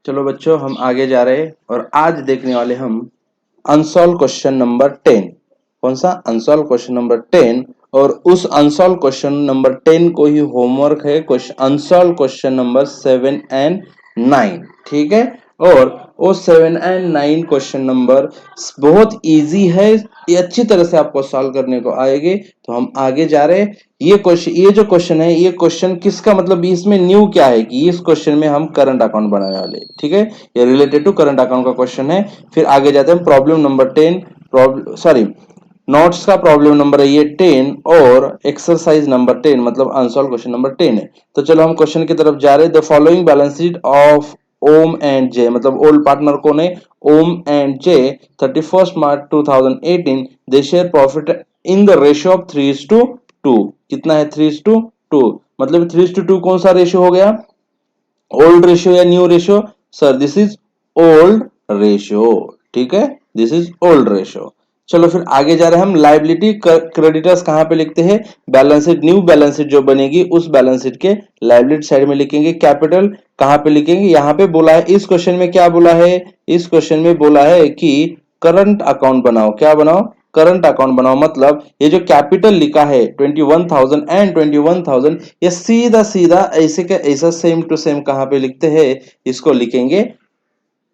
चलो बच्चों, हम आगे जा रहे हैं और आज देखने वाले हम अनसॉल्व क्वेश्चन नंबर 10। कौन सा? Unsolved question number 10। और उस अनसॉल्व क्वेश्चन नंबर 10 को ही होमवर्क है question unsolved question number 7 and 9। ठीक है। और वो 7 एंड 9 क्वेश्चन नंबर बहुत इजी है, ये अच्छी तरह से आपको सॉल्व करने को आएगी। तो हम आगे जा रहे हैं। ये जो क्वेश्चन है, ये क्वेश्चन किसका मतलब इसमें न्यू क्या है कि इस क्वेश्चन में हम करंट अकाउंट बनाने वाले। ठीक है, ये रिलेटेड टू करंट अकाउंट का क्वेश्चन है। फिर आगे जाते हैं प्रॉब्लम नंबर 10। नोट्स का प्रॉब्लम नंबर है ये 10 और एक्सरसाइज नंबर 10 मतलब अनसॉल्व क्वेश्चन नंबर 10 है। तो चलो हम क्वेश्चन की तरफ जा रहे हैं। The following balance sheet of Om and J, मतलब ओल्ड पार्टनर कौन है? Om and J 31 March 2018 they share profit in the ratio of 3:2। कितना है? 3:2। मतलब 3:2 कौन सा रेशियो हो गया? ओल्ड रेशियो या new ratio? Sir this is old ratio. ठीक है, दिस इज ओल्ड रेशियो। चलो फिर आगे जा रहे हैं हम। लाइबिलिटी क्रेडिटर्स कहां पे लिखते हैं? Balance sheet, new balance sheet जो बनेगी उस बैलेंस शीट के लाइबिलिटी साइड में लिखेंगे। कैपिटल कहां पे लिखेंगे? यहां पे बोला है, इस क्वेश्चन में क्या बोला है? इस क्वेश्चन में बोला है कि करंट अकाउंट बनाओ। क्या बनाओ? करंट अकाउंट बनाओ। मतलब ये जो कैपिटल लिखा है 21,000 एंड 21,000, ये सीधा सीधा ऐसे का ऐसा सेम टू सेम कहां पे लिखते हैं? इसको लिखेंगे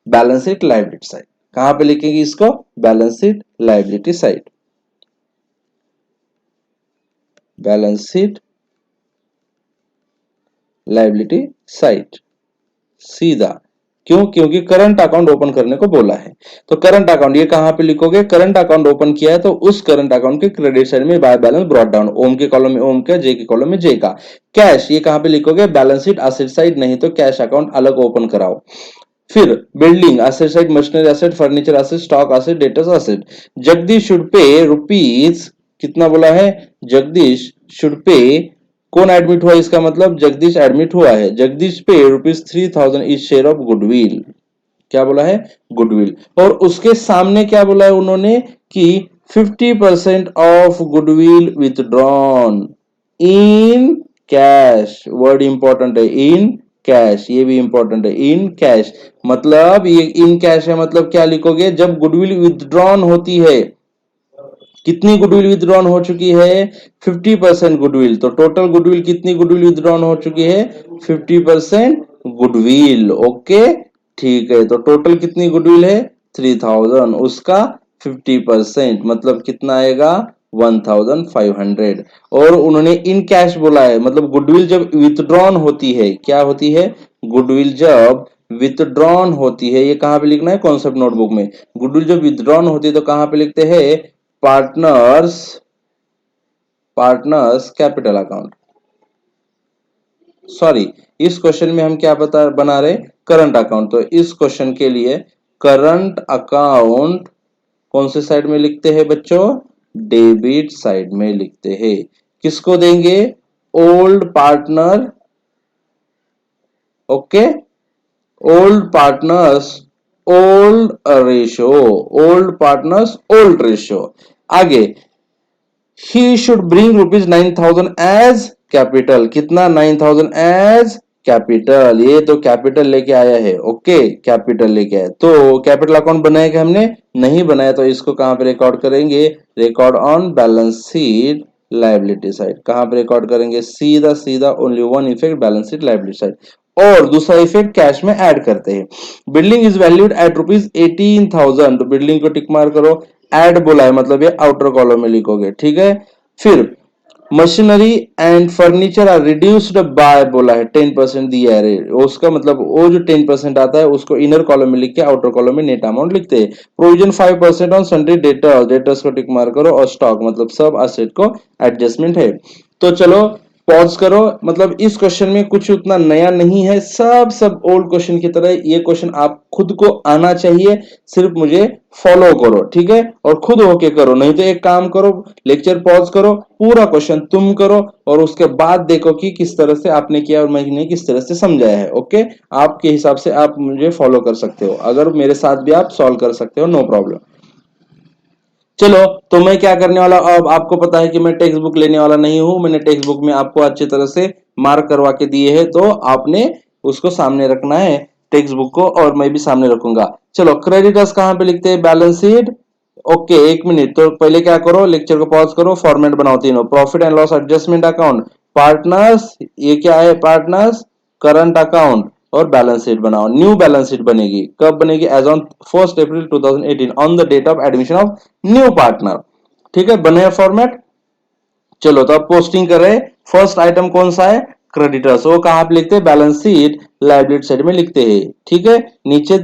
बैलेंस शीट लायबिलिटी साइड। कहां पे लिखेंगे इसको? Balance sheet liability side. Balance sheet liability side सीधा। क्यों? क्योंकि करंट अकाउंट ओपन करने को बोला है। तो करंट अकाउंट ये कहां पे लिखोगे? करंट अकाउंट ओपन किया है तो उस करंट अकाउंट के क्रेडिट साइड में बाय बैलेंस ब्रॉट डाउन, ओम के कॉलम में ओम का, जे के कॉलम में जे का। कैश ये कहां पे लिखोगे? बैलेंस शीट एसेट साइड, नहीं तो कैश अकाउंट अलग ओपन कराओ। फिर building asset side, machinery asset, furniture asset, stock asset, debtors asset. Jagdish should pay rupees, कितना बोला है? जगदीश शुड पे, कौन एडमिट हुआ? इसका मतलब जगदीश एडमिट हुआ है। जगदीश पे ₹3,000 इज शेयर ऑफ गुडविल। क्या बोला है? गुडविल। और उसके सामने क्या बोला है उन्होंने कि 50% of goodwill withdrawn in cash. Word important है, इन कैश, ये भी इंपॉर्टेंट है, इन कैश। मतलब ये इन कैश है, मतलब क्या लिखोगे? जब गुडविल विथड्रॉन होती है, कितनी गुडविल विथड्रॉन हो चुकी है? 50% गुडविल। तो टोटल गुडविल कितनी गुडविल विथड्रॉन हो चुकी है? 50% गुडविल। ओके, ठीक है। तो टोटल कितनी गुडविल है? 3,000, उसका 50% मतलब कितना आएगा? 1,500। और उन्होंने इन कैश बोला है, मतलब गुडविल जब विथड्रॉन होती है, क्या होती है? गुडविल जब विथड्रॉन होती है, ये कहां पे लिखना है? कॉन्सेप्ट नोटबुक में। गुडविल जब विथड्रॉन होती है तो कहां पे लिखते हैं? Partners, partners capital account. Sorry, इस क्वेश्चन में हम क्या बना रहे? Current account. तो इस क्वेश्चन के लिए करंट अकाउंट कौन से साइड में लिखते हैं बच्चों? डेबिट साइड में लिखते हैं। किसको देंगे? Old partner. Okay, old partners old ratio, old partners old ratio. आगे, he should bring ₹9,000 as capital. कितना? 9,000 एज कैपिटल। ये तो कैपिटल लेके आया है। ओके, कैपिटल लेके आया। तो कैपिटल अकाउंट बनाया कि हमने नहीं बनाया, तो इसको कहां पे रिकॉर्ड करेंगे? Record on balance sheet liability side. कहां पे रिकॉर्ड करेंगे? सीधा सीधा only one effect, balance sheet liability side. और दूसरा इफेक्ट कैश में ऐड करते हैं। बिल्डिंग इज वैल्यूड एट ₹18,000, तो बिल्डिंग को टिक मार करो। ऐड बोला है मतलब ये आउटर कॉलम में लिखोगे। ठीक है। फिर machinery and furniture are reduced by बोला है 10% दिया है। उसका मतलब वो जो 10% आता है उसको इनर कॉलम में लिख के आउटर कॉलम में नेट अमाउंट लिखते हैं। Provision 5% on sundry debtors, debtors को टिक मार करो। और स्टॉक मतलब सब असेट को एडजस्टमेंट है। तो चलो पॉज करो। मतलब इस क्वेश्चन में कुछ उतना नया नहीं है, सब ओल्ड क्वेश्चन की तरह। ये क्वेश्चन आप खुद को आना चाहिए, सिर्फ मुझे फॉलो करो। ठीक है, और खुद होके करो। नहीं तो एक काम करो, लेक्चर पॉज करो, पूरा क्वेश्चन तुम करो और उसके बाद देखो कि किस तरह से आपने किया और मैंने किस तरह से समझाया है। ओके, आपके हिसाब से आप मुझे फॉलो कर सकते हो, अगर मेरे साथ भी आप सॉल्व कर सकते हो, नो प्रॉब्लम। चलो, तो मैं क्या करने वाला, अब आपको पता है कि मैं टेक्स्ट बुक लेने वाला नहीं हूं। मैंने टेक्स्ट बुक में आपको अच्छी तरह से मार्क करवा के दिए हैं, तो आपने उसको सामने रखना है। टेक्स्ट बुक को और मैं भी सामने रखूंगा। चलो क्रेडिटर्स कहां पे लिखते हैं, बैलेंस शीट। ओके, एक मिनट, तो पहले क्या करो, लेक्चर को पॉज करो, फॉर्मेट बनाओ तीनों, profit and loss adjustment account, partners, ये क्या है पार्टनर्स, करंट अकाउंट और बैलेंस शीट बनाओ। न्यू बैलेंस शीट बनेगी, कब बनेगी, as on 1 April 2018 on the date of admission of new partner. ठीक है, बने फॉर्मेट। चलो तो अब पोस्टिंग कर रहे हैं। फर्स्ट आइटम कौन सा है, क्रेडिटर्स, वो कहां पे लिखते हैं, बैलेंस शीट लायबिलिटी साइड में लिखते हैं। ठीक है, नीचे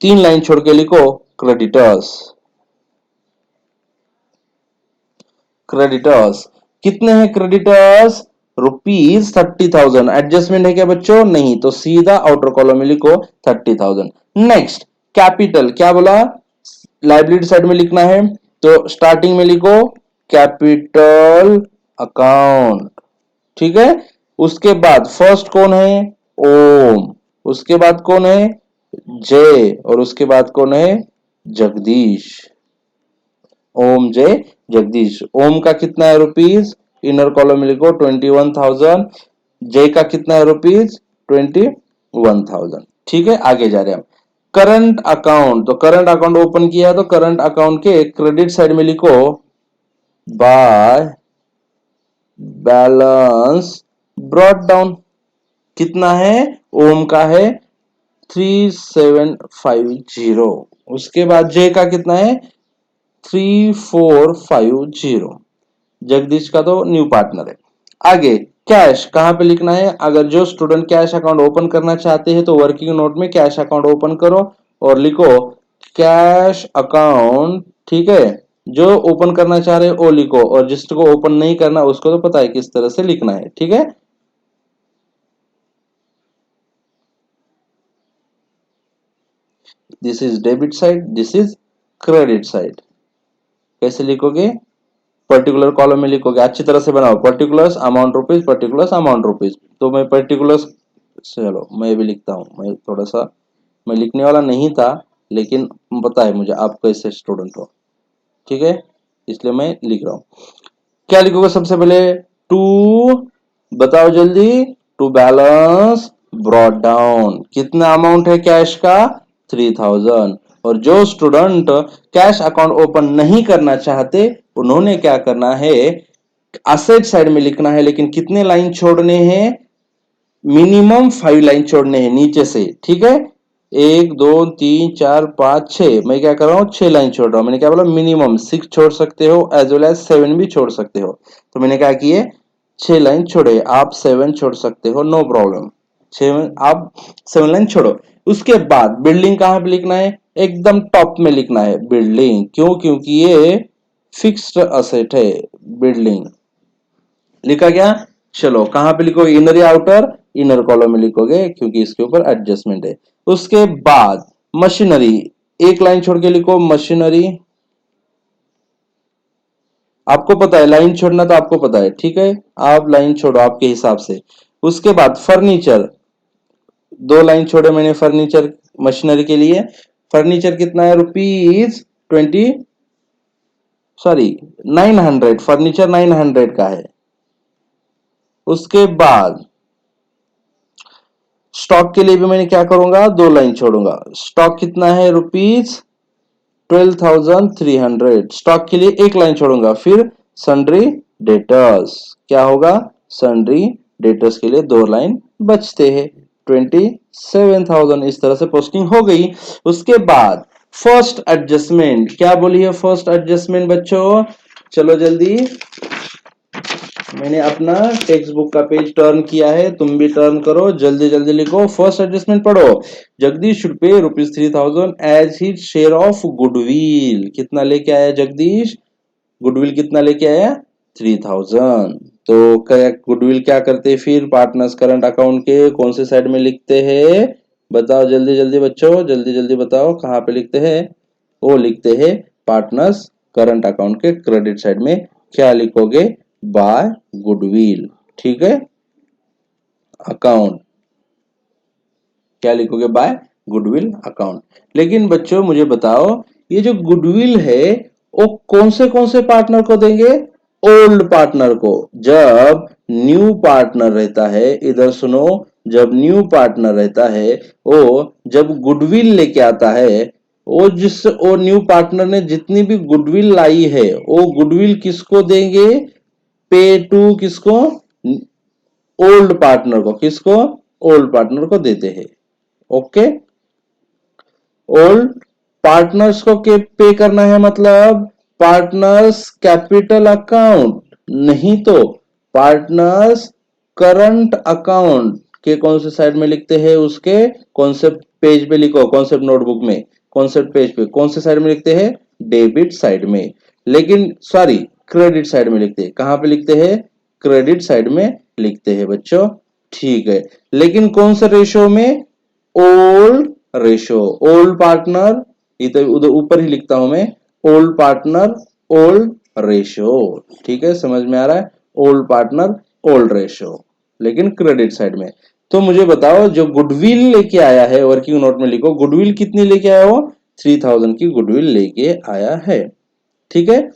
3 लाइन छोड़ के लिखो क्रेडिटर्स। क्रेडिटर्स कितने हैं क्रेडिटर्स, ₹30,000। एडजस्टमेंट है क्या बच्चों, नहीं, तो सीधा आउटर कॉलम में लिखो 30,000। नेक्स्ट कैपिटल, क्या बोला, लाइबिलिटी साइड में लिखना है, तो स्टार्टिंग में लिखो कैपिटल अकाउंट। ठीक है, उसके बाद फर्स्ट कौन है, ओम, उसके बाद कौन है, जय, और उसके बाद कौन है, जगदीश। ओम जय जगदीश। ओम का कितना है रुपीज, इनर कॉलम में लिखो 21,000। जय का कितना है रुपीज, 21,000। ठीक है, आगे जा रहे हैं हम। करंट अकाउंट, तो करंट अकाउंट ओपन किया, तो करंट अकाउंट के क्रेडिट साइड में लिखो बाय बैलेंस ब्रॉट डाउन। कितना है, ओम का है 3750। उसके बाद जय का कितना है 3450। जगदीश का तो न्यू पार्टनर है। आगे कैश कहां पे लिखना है, अगर जो स्टूडेंट कैश अकाउंट ओपन करना चाहते हैं तो वर्किंग नोट में कैश अकाउंट ओपन करो और लिखो कैश अकाउंट। ठीक है, जो ओपन करना चाह रहे हो वो लिखो, और जिसको ओपन नहीं करना उसको तो पता है किस तरह से लिखना है। ठीक है, this is debit side, this is credit side. कैसे लिखोगे, पर्टिकुलर कॉलम में लिखोगे, अच्छी तरह से बनाओ, particulars amount rupees, particulars amount rupees. तो मैं पर्टिकुलर्स, चलो मैं भी लिखता हूँ, मैं थोड़ा सा, मैं लिखने वाला नहीं था लेकिन पता है मुझे आप कैसे स्टूडेंट हो। ठीक है, इसलिए मैं लिख रहा हूँ। क्या लिखोगे सबसे पहले, टू, बताओ जल्दी, टू बैलेंस ब्रॉट डाउन। कितना अमाउंट है कैश का, 3,000। और जो स्टूडेंट कैश अकाउंट ओपन नहीं करना चाहते उन्होंने क्या करना है, असेट साइड में लिखना है, लेकिन कितने लाइन छोड़ने हैं, मिनिमम 5 लाइन छोड़ने हैं नीचे से। ठीक है, 1 2 3 4 5 6, मैं क्या कर रहा हूँ 6 लाइन छोड़ रहा हूँ। मैंने क्या बोला, मिनिमम 6 छोड़ सकते हो एज वेल एज 7 भी छोड़ सकते हो। तो मैंने क्या किए, 6 लाइन छोड़े, आप 7 छोड़ सकते हो, नो प्रॉब्लम। 7, आप 7 लाइन छोड़ो। उसके बाद बिल्डिंग कहां पे लिखना है, एकदम टॉप में लिखना है बिल्डिंग। क्यों, क्योंकि ये फिक्स्ड असेट है बिल्डिंग। लिखा क्या, चलो कहां पे लिखोगे, इनर या आउटर, इनर कॉलम में लिखोगे क्योंकि इसके ऊपर एडजस्टमेंट है। उसके बाद मशीनरी, 1 लाइन छोड़ के लिखो मशीनरी। आपको पता है लाइन छोड़ना, तो आपको पता है, ठीक है, आप लाइन छोड़ो आपके हिसाब से। उसके बाद फर्नीचर, 2 लाइन छोड़े मैंने फर्नीचर मशीनरी के लिए। फर्नीचर कितना है, रुपीज 20, सॉरी 900, फर्नीचर 900 का है। उसके बाद स्टॉक के लिए भी मैंने क्या करूंगा, 2 लाइन छोड़ूंगा। स्टॉक कितना है, रुपीज 12,300। स्टॉक के लिए 1 लाइन छोड़ूंगा। फिर सन्ड्री डेटर्स, क्या होगा, सन्ड्री डेटर्स के लिए 2 लाइन बचते हैं, 27,000। इस तरह से पोस्टिंग हो गई। उसके बाद फर्स्ट एडजस्टमेंट, क्या बोली है फर्स्ट एडजस्टमेंट बच्चों, चलो जल्दी, मैंने अपना टेक्स्ट बुक का पेज टर्न किया है, तुम भी टर्न करो, जल्दी जल्दी लिखो। फर्स्ट एडजस्टमेंट पढ़ो, Jagdish should pay ₹3,000 as his share of goodwill. कितना लेके आया जगदीश, गुडविल कितना लेके आया, 3,000। तो क्या गुडविल क्या करते हैं फिर, पार्टनर्स करंट अकाउंट के कौन से साइड में लिखते हैं, बताओ जल्दी जल्दी बच्चों, जल्दी जल्दी बताओ कहां पे लिखते हैं, वो लिखते हैं पार्टनर्स करंट अकाउंट के क्रेडिट साइड में। क्या लिखोगे, बाय गुडविल। ठीक है, अकाउंट, क्या लिखोगे, बाय गुडविल अकाउंट। लेकिन बच्चों मुझे बताओ, ये जो गुडविल है वो कौन से पार्टनर को देंगे, ओल्ड पार्टनर को। जब न्यू पार्टनर रहता है, इधर सुनो, जब न्यू पार्टनर रहता है वो जब गुडविल लेके आता है, वो न्यू पार्टनर ने जितनी भी गुडविल लाई है वो गुडविल किसको देंगे? पे टू किसको? ओल्ड पार्टनर को। किसको? ओल्ड पार्टनर को देते हैं। ओके, ओल्ड पार्टनर्स को पे करना है, मतलब पार्टनर्स कैपिटल अकाउंट, नहीं तो पार्टनर्स करंट अकाउंट के कौन से साइड में लिखते हैं? उसके कॉन्सेप्ट पेज पे लिखो, कॉन्सेप्ट नोटबुक में, कॉन्सेप्ट पेज पे कौन से साइड में लिखते हैं? डेबिट साइड में। लेकिन सॉरी, क्रेडिट साइड में लिखते हैं। कहां पे लिखते हैं? क्रेडिट साइड में लिखते हैं बच्चों। ठीक है, लेकिन कौन सा रेशो में? Old ratio. ओल्ड पार्टनर, इधर उधर ऊपर ही लिखता हूं मैं, ओल्ड पार्टनर ओल्ड रेशो। ठीक है, समझ में आ रहा है? ओल्ड पार्टनर ओल्ड रेशो, लेकिन क्रेडिट साइड में। तो मुझे बताओ, जो गुडविल लेके आया है, वर्किंग नोट में लिखो, गुडविल कितनी लेके आया हो? 3000 की गुडविल लेके आया है। ठीक है,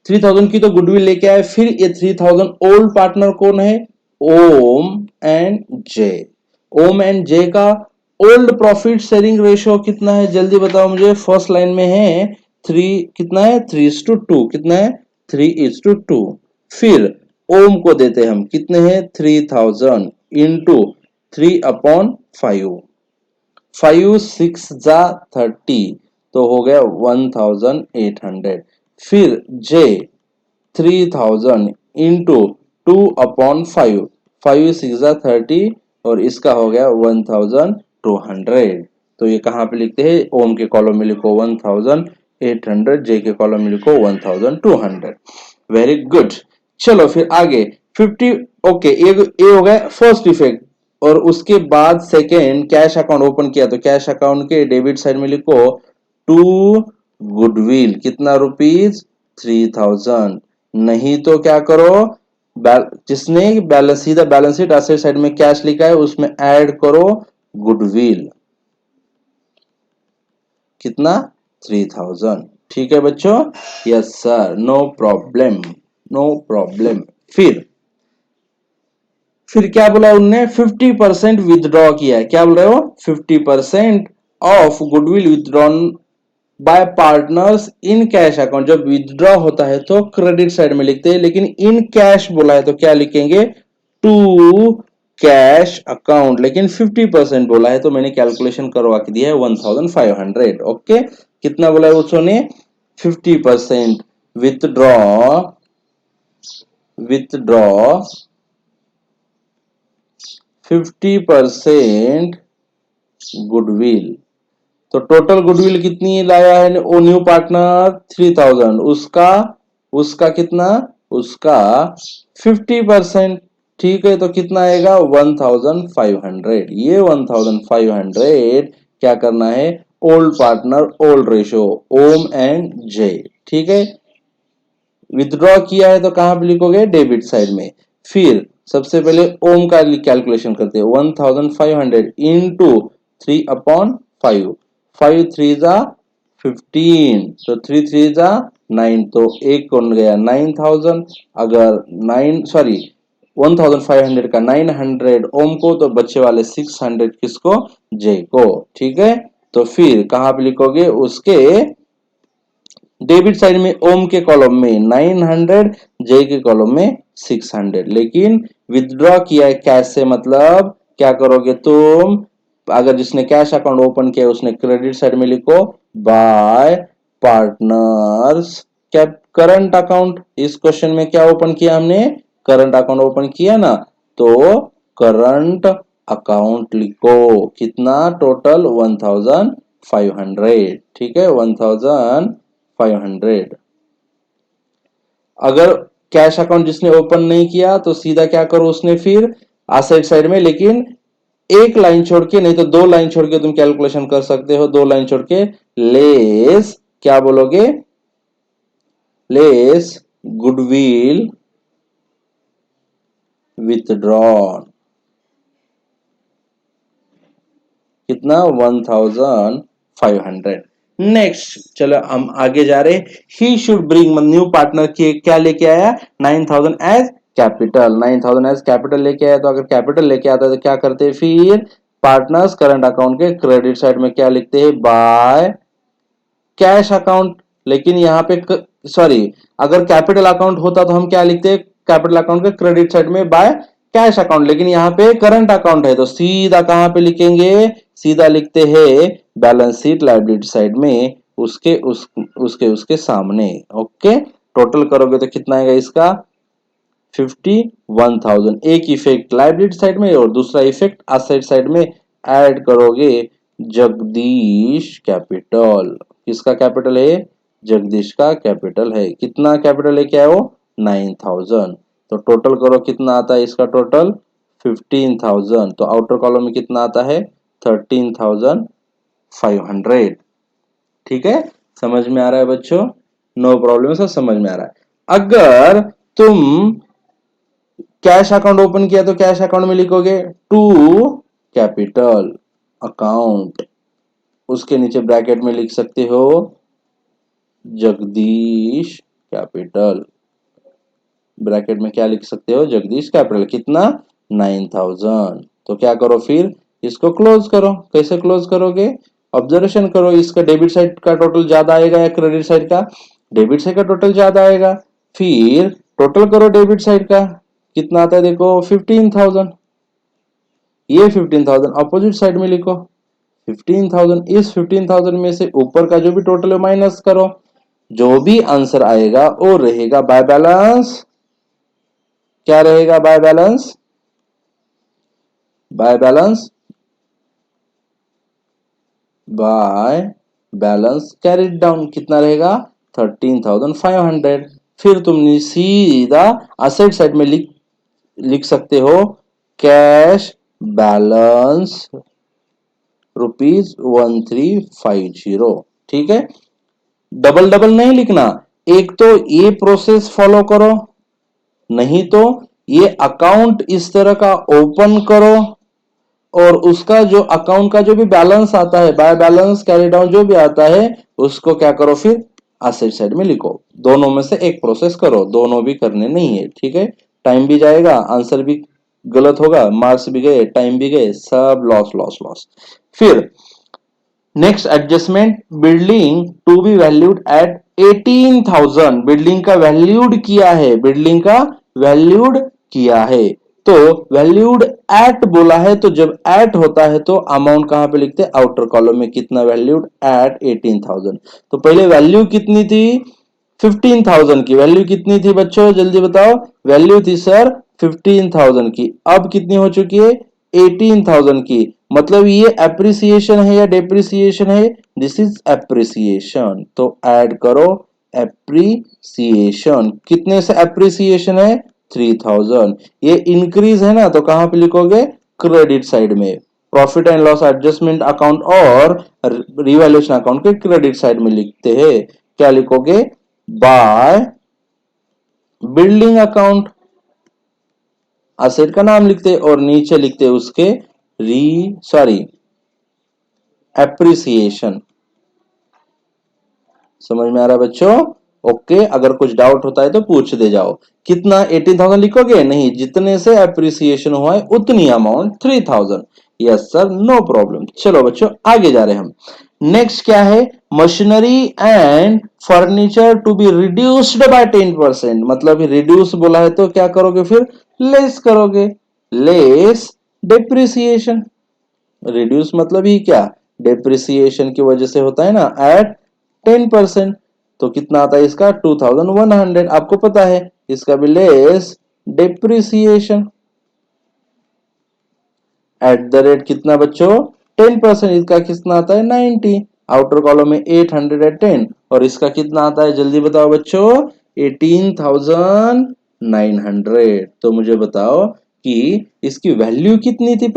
3000 की तो गुडविल लेके आए। फिर ये 3000 ओल्ड पार्टनर कौन है? Om and J. Om and जे का ओल्ड प्रॉफिट शेयरिंग रेशियो कितना है? जल्दी बताओ मुझे। फर्स्ट लाइन में है 3, कितना है? 3:2। कितना है? 3:2। फिर ओम को देते हैं हम, कितने हैं? 3000 इंटू 3/5। 5 6 जा 30, तो हो गया 1800। फिर जे 3000 इंटू 2/5, 5 6 जा 30, और इसका हो गया 1200। तो ये कहां पे लिखते हैं? ओम के कॉलम में लिखो 1800, जे के कॉलम में लिखो 1200। Very good. चलो फिर आगे 50। ओके, ये हो गया फर्स्ट इफेक्ट। और उसके बाद सेकेंड, कैश अकाउंट ओपन किया, तो कैश अकाउंट के डेबिट साइड में लिखो टू गुडविल, कितना रुपीज? 3000। नहीं तो क्या करो, जिसने बैलेंस, सीधा बैलेंस शीट एसेट साइड में कैश लिखा है उसमें ऐड करो गुडविल, कितना? 3000। ठीक है बच्चों? Yes sir, no problem, no problem. फिर क्या बोला उनने? 50% विदड्रॉ किया है। क्या बोल रहे हो? 50% of goodwill withdrawn bye partners in cash account. जब विदड्रॉ होता है तो क्रेडिट साइड में लिखते हैं, लेकिन इन कैश बोला है तो क्या लिखेंगे? To cash account. लेकिन 50% बोला है तो मैंने कैलकुलेशन करवा के दिया है 1500। ओके, कितना बोला है उसने ने? 50% विथड्रॉ, विथड्रॉ 50% गुडविल। तो टोटल गुडविल कितनी लाया है वो न्यू पार्टनर? 3000। उसका उसका कितना? उसका 50%। ठीक है, तो कितना आएगा? 1500। ये 1500 क्या करना है? Old partner old ratio, Om and J. ठीक है, विथड्रॉ किया है तो कहां पे लिखोगे? डेबिट साइड में। फिर सबसे पहले ओम का कैलकुलेशन करते हैं, 1500 इंटू 3/5, 5 3 जा 15, तो 3 3 जा 9, तो एक कौन गया? 9000। अगर 9 सॉरी 1500 का 900 ओम को, तो बच्चे वाले 600 किसको? जे को। ठीक है, तो फिर कहां पे लिखोगे? उसके डेबिट साइड में ओम के कॉलम में 900, जे के कॉलम में 600। लेकिन विथड्रॉ किया है कैश से, मतलब क्या करोगे तुम? अगर जिसने कैश अकाउंट ओपन किया उसने क्रेडिट साइड में लिखो bye partners cap current account. इस क्वेश्चन में क्या ओपन किया हमने? करंट अकाउंट ओपन किया ना, तो करंट अकाउंट लिखो, कितना? टोटल 1500। ठीक है, 1500। अगर कैश अकाउंट जिसने ओपन नहीं किया तो सीधा क्या करो उसने? फिर एसेट साइड में, लेकिन एक लाइन छोड़ के, नहीं तो 2 लाइन छोड़ के तुम कैलकुलेशन कर सकते हो। 2 लाइन छोड़ के लेस क्या बोलोगे? लेस गुडविल विथड्रॉन, कितना? 1500। नेक्स्ट चलो हम आगे जा रहे। He should bring, new partner के क्या लेके आया? 9000 एज कैपिटल 9000 एज कैपिटल लेके आया, तो अगर कैपिटल लेके आता है तो क्या करते हैं फिर पार्टनर्स करंट अकाउंट के क्रेडिट साइड में क्या लिखते हैं बाय कैश अकाउंट। लेकिन यहाँ पे सॉरी, अगर कैपिटल अकाउंट होता तो हम क्या लिखते हैं कैपिटल अकाउंट के क्रेडिट साइड में बाय कैश अकाउंट, लेकिन यहाँ पे करंट अकाउंट है तो सीधा कहां पे लिखेंगे, सीधा लिखते हैं बैलेंस शीट लायबिलिटी साइड में उसके सामने। ओके, टोटल करोगे तो कितना आएगा इसका 51,000। एक इफेक्ट लायबिलिटी साइड में और दूसरा इफेक्ट असेट साइड में ऐड करोगे। जगदीश कैपिटल, किसका कैपिटल है जगदीश का कैपिटल है। कितना कैपिटल है क्या है वो 9,000। तो टोटल करो कितना आता है इसका टोटल 15,000। तो आउटर कॉलम में कितना आता है 13,500। ठीक है, समझ में आ रहा है बच्चों, नो प्रॉब्लम, सब समझ में आ रहा है। अगर तुम कैश अकाउंट ओपन किया तो कैश अकाउंट में लिखोगे टू कैपिटल अकाउंट, उसके नीचे ब्रैकेट में लिख सकते हो जगदीश कैपिटल, ब्रैकेट में क्या लिख सकते हो जगदीश कैपिटल, कितना 9,000। तो क्या करो फिर इसको क्लोज करो। कैसे क्लोज करोगे, ऑब्जर्वेशन करो, इसका डेबिट साइड का टोटल ज्यादा आएगा या क्रेडिट साइड का, डेबिट साइड का टोटल ज्यादा आएगा। फिर टोटल करो डेबिट साइड का कितना आता है देखो 15,000, ये 15,000 अपोजिट साइड में लिखो 15,000। इस 15,000 में से ऊपर का जो भी टोटल है माइनस करो, जो भी आंसर आएगा वो रहेगा बाय बैलेंस। क्या रहेगा by balance, by balance, by balance carried down कितना रहेगा 13,500। फिर तुमने सीधा असेट साइड में लिख सकते हो कैश बैलेंस ₹1350। ठीक है, डबल डबल नहीं लिखना, एक तो ये प्रोसेस फॉलो करो, नहीं तो ये अकाउंट इस तरह का ओपन करो और उसका जो अकाउंट का जो भी बैलेंस आता है बाय बैलेंस कैरी डाउन जो भी आता है उसको क्या करो फिर असेट साइड में लिखो। दोनों में से एक प्रोसेस करो, दोनों भी करने नहीं है। ठीक है, टाइम भी जाएगा, आंसर भी गलत होगा, मार्क्स भी गए, टाइम भी गए, सब लॉस लॉस लॉस। फिर next adjustment, building to be valued at 18,000, building का वैल्यूड किया है, बिल्डिंग का वैल्यूड किया है। तो वैल्यूड एट बोला है तो जब एट होता है तो अमाउंट कहां पे लिखते हैं आउटर कॉलम में, कितना वैल्यूड एट 18,000। तो पहले वैल्यू कितनी थी 15,000 की, वैल्यू कितनी थी बच्चों जल्दी बताओ, वैल्यू थी सर 15,000 की, अब कितनी हो चुकी है 18,000 की। मतलब ये एप्रिसिएशन है या डेप्रिसिएशन है, दिस इज एप्रिसिएशन, तो ऐड करो एप्रिसिएशन। कितने से एप्रिसिएशन है 3,000। ये इंक्रीज है ना तो कहां पे लिखोगे क्रेडिट साइड में, profit and loss adjustment account और रिवैल्यूएशन अकाउंट के क्रेडिट साइड में लिखते हैं, क्या लिखोगे बाय बिल्डिंग अकाउंट, असेट का नाम लिखते और नीचे लिखते उसके एप्रिसिएशन। समझ में आ रहा है बच्चों, ओके। अगर कुछ डाउट होता है तो पूछ दे जाओ। कितना 18,000 लिखोगे, नहीं, जितने से एप्रिसिएशन हुआ है उतनी amount 3,000। Yes sir, no problem. चलो बच्चों आगे जा रहे हैं हम। नेक्स्ट क्या है, machinery and furniture to be reduced by 10%, मतलब रिड्यूस बोला है तो क्या करोगे फिर लेस करोगे, लेस डेप्रिसिएशन। रिड्यूस मतलब ही क्या, डेप्रिसिएशन की वजह से होता है ना एट 10%। तो कितना आता है इसका 2,100, आपको पता है इसका भी less depreciation at the rate कितना बच्चों 10%, इसका कितना आता है 90, आउटर कॉलम में 810 और इसका कितना आता है जल्दी बताओ बच्चों 18,900। तो मुझे बताओ कि इसकी वैल्यू कितनी थी,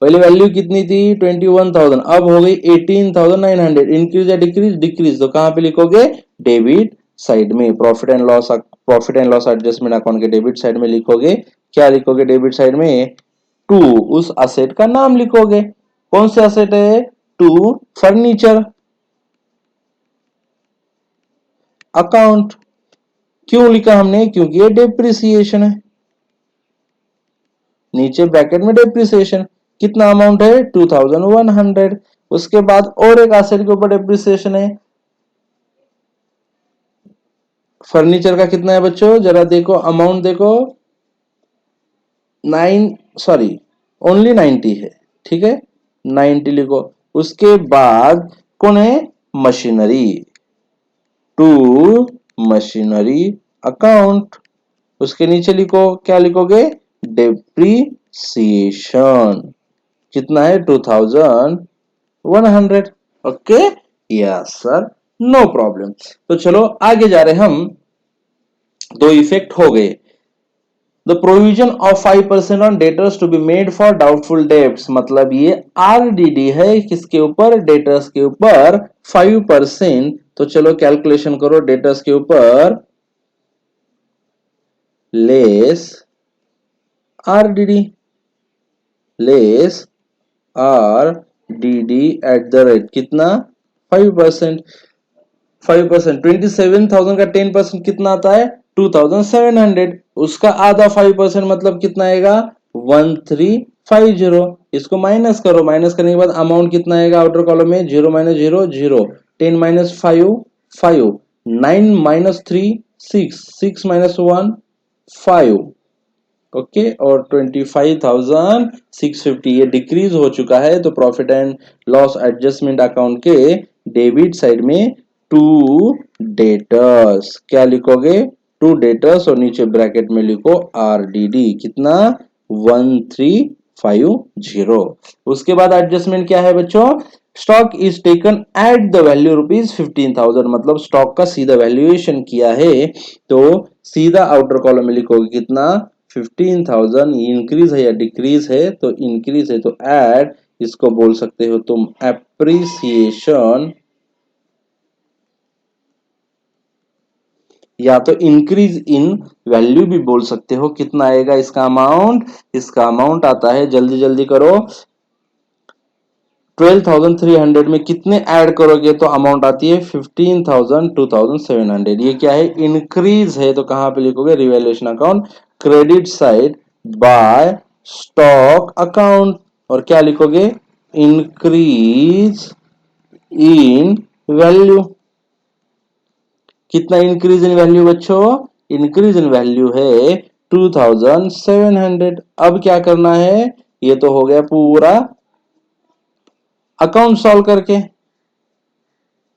पहले वैल्यू कितनी थी 21,000, अब हो गई 18,900, इंक्रीज या डिक्रीज, डिक्रीज, तो कहां पे लिखोगे डेबिट साइड में, profit and loss adjustment account के डेबिट साइड में लिखोगे, क्या लिखोगे डेबिट साइड में टू उस असेट का नाम लिखोगे, कौन से असेट है टू फर्नीचर अकाउंट। क्यों लिखा हमने? क्योंकि ये डेप्रिसिएशन है, नीचे ब्रैकेट में डेप्रिसिएशन। कितना अमाउंट है? 2100। उसके बाद और एक एसेट के ऊपर डेप्रिसिएशन है, फर्नीचर का कितना है बच्चों? जरा देखो अमाउंट देखो, ओनली 90 है, ठीक है, 90 लिखो। उसके बाद कौन है? Machinery, to machinery account. उसके नीचे लिखो, क्या लिखोगे? डेप्रीसिएशन। कितना है? 2100। Okay, yes sir, no problem. तो चलो आगे जा रहे हम। दो इफेक्ट हो गए। The provision of 5% on debtors to be made for doubtful debts, मतलब ये आरडीडी है, किसके ऊपर? डेटर्स के ऊपर 5%। तो चलो कैलकुलेशन करो, डेटर्स के ऊपर less RDD, less RDD at the rate कितना? 5%। 5%, 27,000 का 10% कितना आता है? 2,700। उसका आधा 5% मतलब कितना आएगा? 1350। इसको माइनस करो, माइनस करने के बाद अमाउंट कितना आएगा? आउटर कॉलम में 0 minus 0 0, 10 minus 5 5, 9 minus 3 6, 6 minus 1 5। Okay, और 25,650 ये डिक्रीज हो चुका है। तो profit and loss adjustment account के डेबिट साइड में टू डेटर्स, क्या लिखोगे? टू डेटर्स, और नीचे ब्रैकेट में लिखो आरडीडी कितना? 1350। उसके बाद एडजस्टमेंट क्या है बच्चों? Stock is taken at the value rupees 15,000, मतलब स्टॉक का सीधा वैल्यूएशन किया है। तो सीधा आउटर कॉलम में लिखोगे कितना? 15,000। इंक्रीज है या डिक्रीज है? तो इंक्रीज है, तो ऐड, इसको बोल सकते हो तुम एप्रिसिएशन, या तो इंक्रीज इन वैल्यू भी बोल सकते हो। कितना आएगा इसका अमाउंट? इसका अमाउंट आता है, जल्दी जल्दी करो, 12,300 में कितने ऐड करोगे तो अमाउंट आती है 15,000, 2,700। ये क्या है? इंक्रीज है, तो कहां पे लिखोगे? Revaluation account, credit side by stock account. और क्या लिखोगे? Increase in value. कितना इंक्रीज इन वैल्यू बच्चों? इंक्रीज इन वैल्यू है 2,700। अब क्या करना है? ये तो हो गया पूरा अकाउंट सॉल्व करके,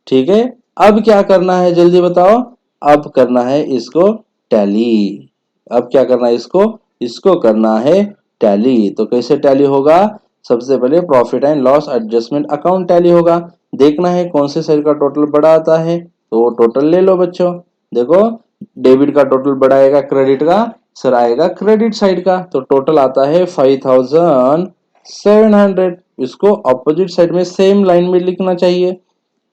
ठीक है। अब क्या करना है जल्दी बताओ? अब करना है इसको टैली। अब क्या करना है इसको? इसको करना है टैली। तो कैसे टैली होगा? सबसे पहले profit and loss adjustment account tally होगा। देखना है कौन से साइड का टोटल बड़ा आता है, तो टोटल ले लो बच्चों। देखो, डेबिट का टोटल बड़ा आएगा, क्रेडिट का सर आएगा क्रेडिट साइड का, तो टोटल आता है 5,700। इसको ऑपोजिट साइड में सेम लाइन में लिखना चाहिए,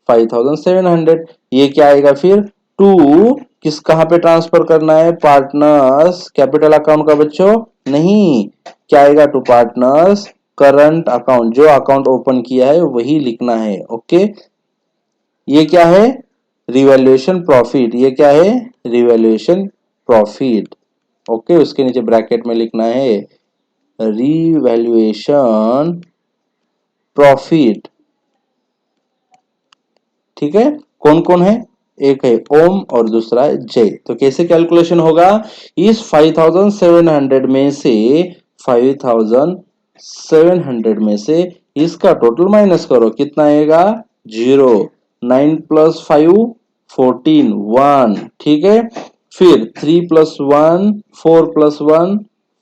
5,700। ये क्या आएगा फिर? टू किस, कहां पे ट्रांसफर करना है? पार्टनर्स कैपिटल अकाउंट का बच्चों? नहीं, क्या आएगा? टू पार्टनर्स करंट अकाउंट, जो अकाउंट ओपन किया है वही लिखना है। ओके, ये क्या है? Revaluation profit. ये क्या है? Revaluation profit. ओके, उसके नीचे ब्रैकेट में लिखना है रिवैल्यूएशन प्रॉफिट, ठीक है। कौन कौन है? एक है ओम और दूसरा है जय। तो कैसे कैलकुलेशन होगा? इस 5,700 में से, 5,700 में से इसका टोटल माइनस करो, कितना आएगा? 0। 9 प्लस 5 14 1, ठीक है। फिर 3 प्लस 1 4 प्लस 1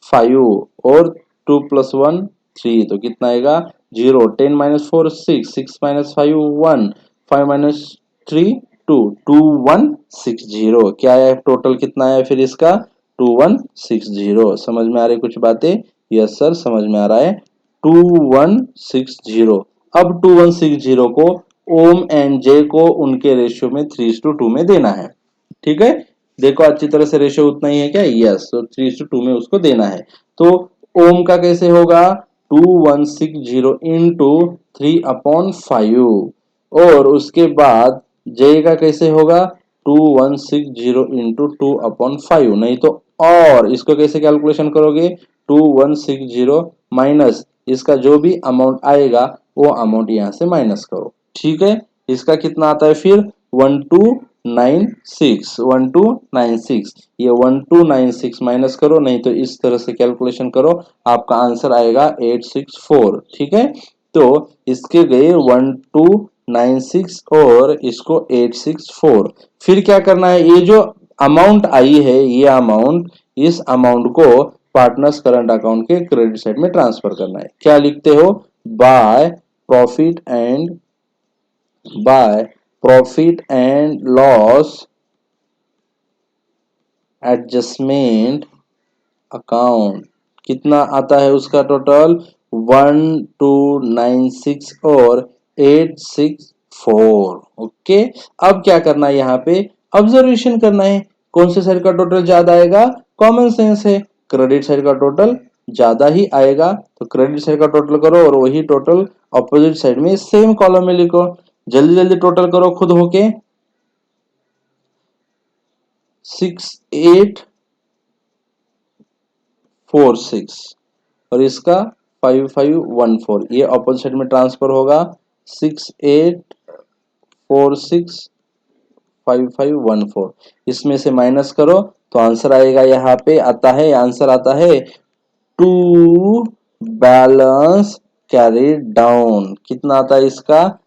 5, और 2 प्लस 1 3, तो कितना आएगा? 0। 10 माइनस 4 6, 6 माइनस 5 1, 5 माइनस 3 2, 2160। क्या है टोटल? कितना है फिर इसका? 2160। समझ में आ रही कुछ बातें? यस सर, समझ में आ रहा है। 2160। अब 2160 को ओम एंड जे को उनके रेशियो में 3:2 में देना है, ठीक है। देखो अच्छी तरह से रेशियो उतना ही है क्या? यस, तो 3:2 में उसको देना है। तो ओम का कैसे होगा? 2160 इंटू 3/5, और उसके बाद जे का कैसे होगा? 2160 इंटू 2/5, नहीं तो और इसको कैसे कैलकुलेशन करोगे, 2160 माइनस इसका जो भी अमाउंट आएगा वो अमाउंट यहां से माइनस करो। ठीक है, इसका कितना आता है फिर 1296 ये 1296 माइनस करो, नहीं तो इस तरह से कैलकुलेशन करो, आपका आंसर आएगा 864। ठीक है, तो इसके गए 1296 और इसको 864। फिर क्या करना है, ये जो अमाउंट आई है ये अमाउंट, इस अमाउंट को पार्टनर्स करंट अकाउंट के क्रेडिट साइड में ट्रांसफर करना है। क्या लिखते हो, by profit and loss adjustment account. कितना आता है उसका टोटल, 1296 और 864। ओके, अब क्या करना है, यहाँ पे ऑब्जर्वेशन करना है, कौन से साइड का टोटल ज्यादा आएगा, कॉमन सेंस है, क्रेडिट साइड का टोटल ज्यादा ही आएगा, तो क्रेडिट साइड का टोटल करो और वही टोटल ऑपोजिट साइड में सेम कॉलम में लिखो। जल्दी जल्दी टोटल करो खुद होके, 6846 और इसका 5514, ये ऑपोजिट साइड में ट्रांसफर होगा, 6846 5514, इसमें से माइनस करो तो आंसर आएगा, यहाँ पे आता है आंसर आता है टू बैलेंस कैरी डाउन। कितना आता है इसका,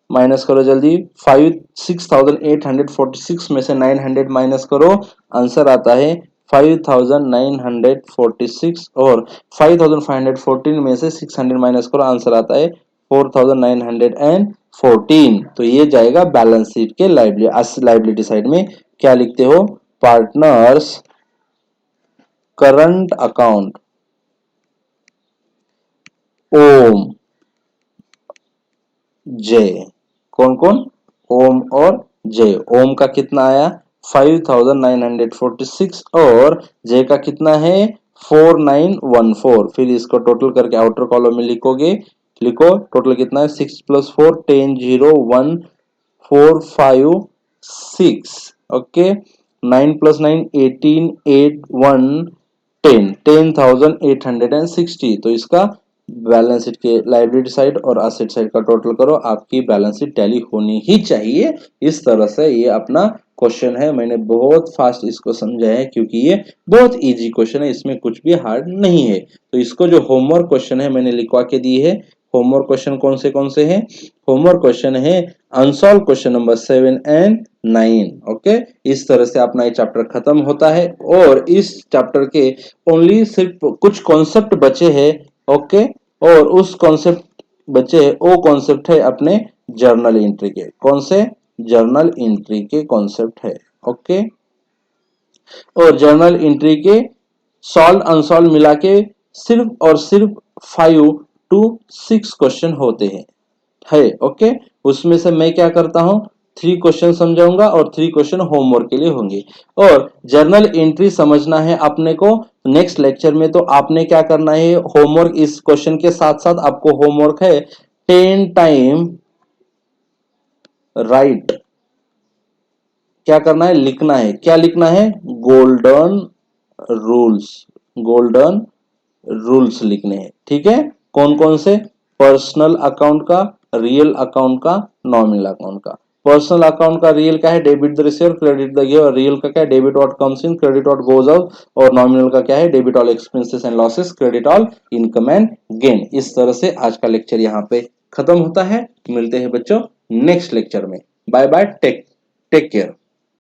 माइनस करो जल्दी, 6846 में से 900 माइनस करो, आंसर आता है 5946 और 5514 में से 600 माइनस करो, आंसर आता है 4914। तो ये जाएगा बैलेंस शीट के लाइबिलिटी साइड में। क्या लिखते हो, पार्टनर्स करंट अकाउंट ओम जे, कौन कौन, ओम और जे। ओम का कितना आया 5946 और जे का कितना है 4914। फिर इसको टोटल करके आउटर कॉलम में लिखोगे, लिखो टोटल कितना है 6 + 4 10 0 1 4 5 6। ओके, 9 + 9 18 8 1 10 10,860। तो इसका बैलेंस शीट के लायबिलिटी साइड और असेट साइड का टोटल करो, आपकी बैलेंस शीट टैली होनी ही चाहिए। इस तरह से ये अपना क्वेश्चन है, मैंने बहुत फास्ट इसको समझाया है क्योंकि ये बहुत इजी क्वेश्चन है, इसमें कुछ भी हार्ड नहीं है। तो इसको जो होमवर्क क्वेश्चन है मैंने लिखवा के दी है। होमवर्क क्वेश्चन कौन से हैं, होमवर्क क्वेश्चन है unsolved question number 7 and 9। Okay, इस तरह से अपना ये चैप्टर खत्म होता है और इस चैप्टर के ओनली सिर्फ कुछ कॉन्सेप्ट बचे हैं। ओके, और उस कॉन्सेप्ट बचे हैं, वो कॉन्सेप्ट है अपने जर्नल एंट्री के, कौन से, जर्नल एंट्री के कॉन्सेप्ट है। ओके, और जर्नल एंट्री के सॉल्व अनसॉल्व मिला के सिर्फ और सिर्फ 5 to 6 क्वेश्चन होते हैं है। ओके, उसमें से मैं क्या करता हूं, 3 क्वेश्चन समझाऊंगा और 3 क्वेश्चन होमवर्क के लिए होंगे। और जर्नल एंट्री समझना है अपने को नेक्स्ट लेक्चर में, तो आपने क्या करना है, होमवर्क इस क्वेश्चन के साथ साथ आपको होमवर्क है 10 टाइम राइट, क्या करना है, लिखना है, क्या लिखना है, गोल्डन रूल्स, गोल्डन रूल्स लिखने हैं। ठीक है, कौन कौन से, पर्सनल अकाउंट का, रियल अकाउंट का, नॉमिनल अकाउंट का। पर्सनल अकाउंट का रियल का है debit the receiver credit the giver, real का क्या है debit what comes in credit what goes out, और नॉमिनल का क्या है debit all expenses and losses credit all income and gain. इस तरह से आज का लेक्चर यहाँ पे खत्म होता है। मिलते हैं बच्चों नेक्स्ट लेक्चर में। Bye bye, take care.